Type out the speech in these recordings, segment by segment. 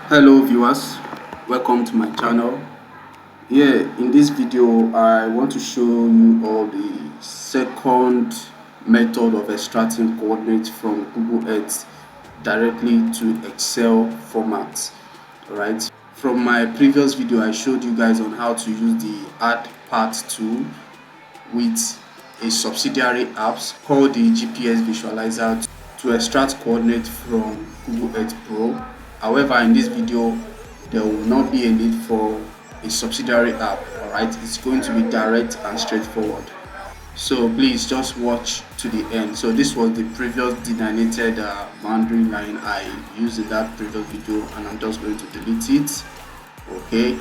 Hello viewers, welcome to my channel. Here in this video I want to show you all the second method of extracting coordinates from Google Earth directly to Excel format. Alright, from my previous video I showed you guys on how to use the add path tool with a subsidiary apps called the GPS visualizer to extract coordinates from Google Earth Pro. However, in this video there will not be a need for a subsidiary app. Alright, it's going to be direct and straightforward, so please just watch to the end. So this was the previous delineated boundary line I used in that previous video, and I'm just going to delete it. Okay,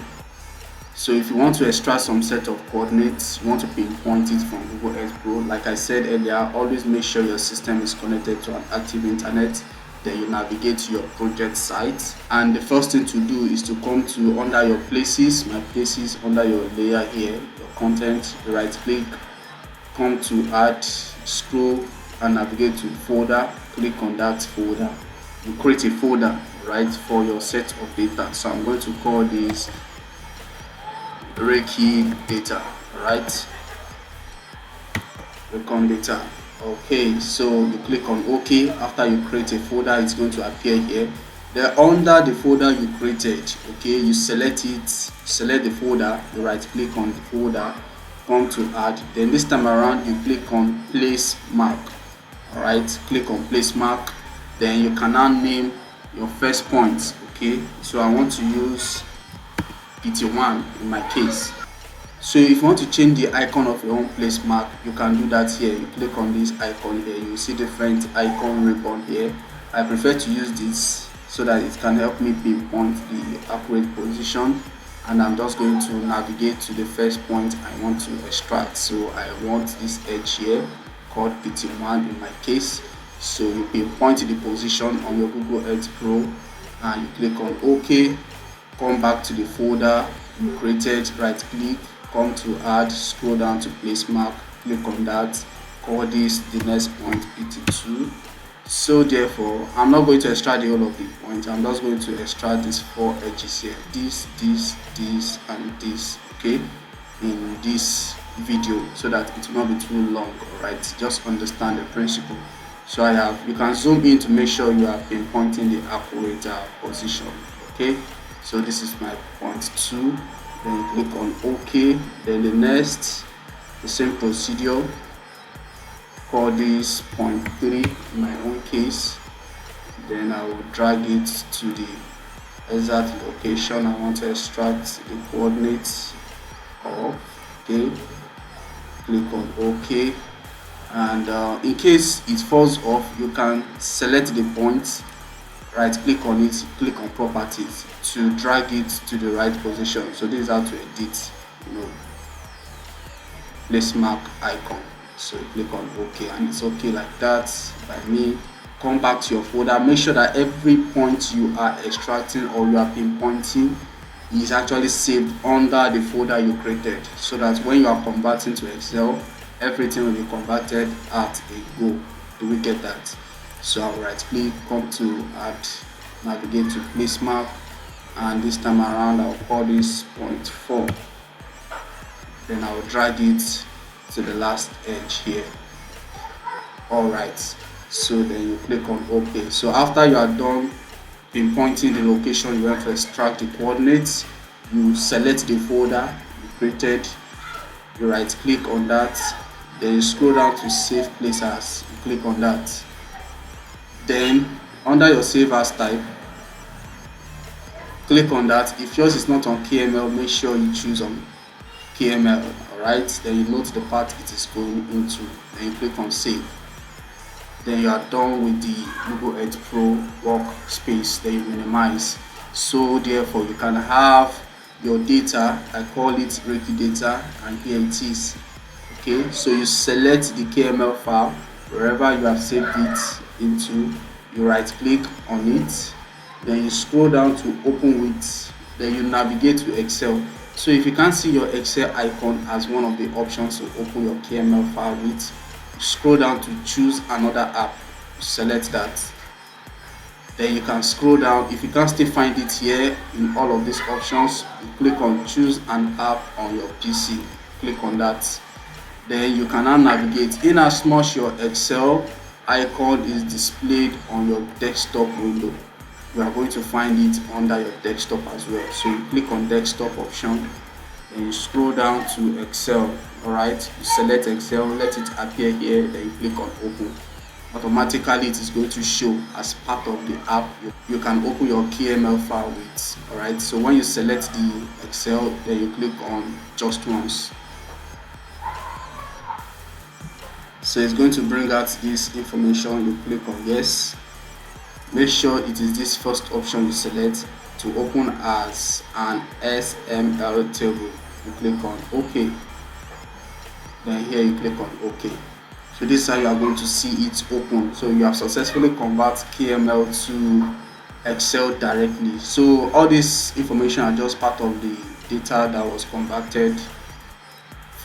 so if you want to extract some set of coordinates, you want to pinpoint it from Google Earth Pro, like I said earlier, always make sure your system is connected to an active internet. Then you navigate to your project site, and the first thing to do is to come to under your places, my places, under your layer here, your content, right click, come to add, scroll and navigate to folder, click on that folder. You create a folder, right, for your set of data. So I'm going to call this Reiki data, right? Recon data. Okay, so you click on OK. After you create a folder, it's going to appear here. Then under the folder you created, okay, you select it, select the folder, you right click on the folder, come to add. Then this time around you click on place mark. All right, click on place mark. Then you can now name your first point. Okay, so I want to use PT1 in my case. So if you want to change the icon of your own place mark, you can do that here. You click on this icon here, you see different icon ribbon here. I prefer to use this so that it can help me pinpoint the accurate position, and I'm just going to navigate to the first point I want to extract. So I want this edge here called PT1 in my case. So you pinpoint the position on your Google Earth Pro and you click on OK. Come back to the folder you created, right click, come to add, scroll down to place mark, click on that, call this the next point PT2. So therefore I'm not going to extract the whole of the point, I'm just going to extract these four edges here, this and this, okay, in this video, so that it will not be too long. All right, just understand the principle. So I have, you can zoom in to make sure you are pinpointing the accurate position. Okay, so this is my point 2. Then click on OK. Then the next, the same procedure, call this point 3 in my own case. Then I will drag it to the exact location I want to extract the coordinates of. Okay, click on OK. And in case it falls off, you can select the point, right click on it, click on properties to drag it to the right position. So this is how to edit, place mark icon. So click on OK, and it's okay like that by me. Come back to your folder, make sure that every point you are extracting or you are pinpointing is actually saved under the folder you created, so that when you are converting to Excel, everything will be converted at a go. Do we get that? So I'll right click, come to add, navigate to place mark, and this time around I'll call this point 4. Then I'll drag it to the last edge here. Alright, so then you click on OK. So after you are done pinpointing the location you want to extract the coordinates, you select the folder you created, you right click on that, then you scroll down to save place as, you click on that. Then under your save as type, click on that. If yours is not on KML, make sure you choose on KML. Alright, then you note the path it is going into, then you click on save. Then you are done with the Google Earth Pro workspace. Then you minimize. So therefore you can have your data, I call it Reiki data, and here it is. Okay, so you select the KML file wherever you have saved it into, you right click on it, then you scroll down to open with, then you navigate to Excel. So if you can't see your Excel icon as one of the options to open your KML file with, scroll down to choose another app, select that, Then you can scroll down. If you can still find it here in all of these options, you click on choose an app on your PC. Click on that. Then you can now navigate. In as much your Excel icon is displayed on your desktop window, you are going to find it under your desktop as well. So you click on desktop option, then you scroll down to Excel. Alright, you select Excel, let it appear here, then you click on open. Automatically it is going to show as part of the app. You can open your KML file with. Alright, so when you select the Excel, then you click on just once. So it's going to bring out this information. You click on yes. Make sure it is this first option you select to open as an SML table. You click on OK. Then here you click on OK. So this is how you are going to see it open. So you have successfully converted KML to Excel directly. So all this information are just part of the data that was converted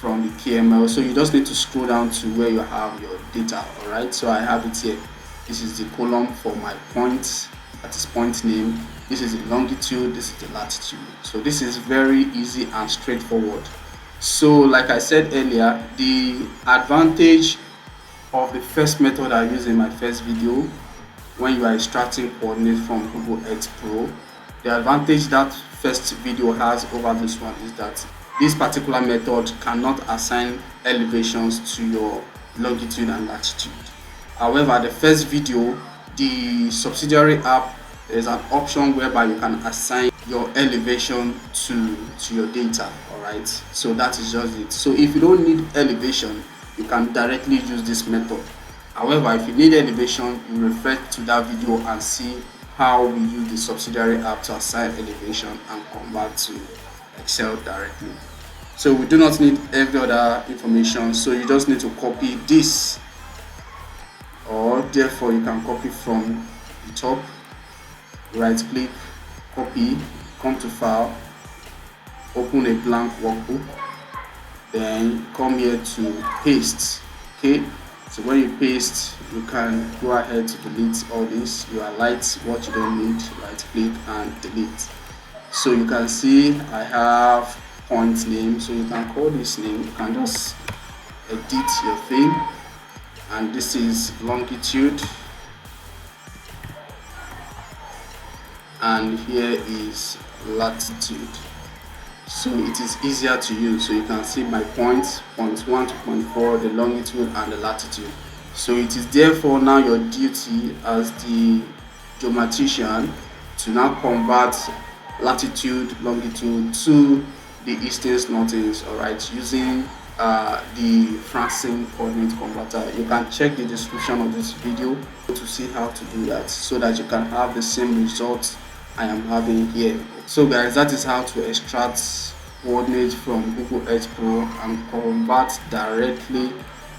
from the KML. So you just need to scroll down to where you have your data. Alright, so I have it here. This is the column for my points, that is point name. This is the longitude, this is the latitude. So this is very easy and straightforward. So like I said earlier, the advantage of the first method I used in my first video, when you are extracting coordinates from Google Earth Pro, the advantage that first video has over this one is that this particular method cannot assign elevations to your longitude and latitude. However, the first video, the subsidiary app, there's an option whereby you can assign your elevation to your data. Alright, so that is just it. So if you don't need elevation, you can directly use this method. However, if you need elevation, you refer to that video and see how we use the subsidiary app to assign elevation and convert to Excel directly. So we do not need every other information, so you just need to copy this, or therefore you can copy from the top, right click, copy, come to file, open a blank workbook, then come here to paste. Okay, so when you paste, you can go ahead to delete all this. You highlight what you don't need, right click and delete. So you can see I have point name, so you can call this name. You can just edit your thing, and this is longitude, and here is latitude. So it is easier to use. So you can see my points, point 1 to point 4, the longitude and the latitude. So it is therefore now your duty as the geometrician to now convert latitude, longitude to the eastern northern, alright, using the Francine coordinate converter. You can check the description of this video to see how to do that, so that you can have the same results I am having here. So guys, that is how to extract coordinates from Google Earth Pro and convert directly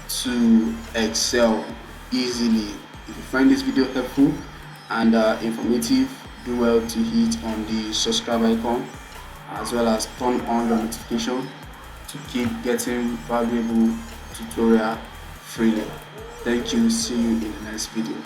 to Excel easily. If you find this video helpful and informative, do well to hit on the subscribe icon, as well as turn on your notification to keep getting valuable tutorial freely. Thank you. See you in the next video.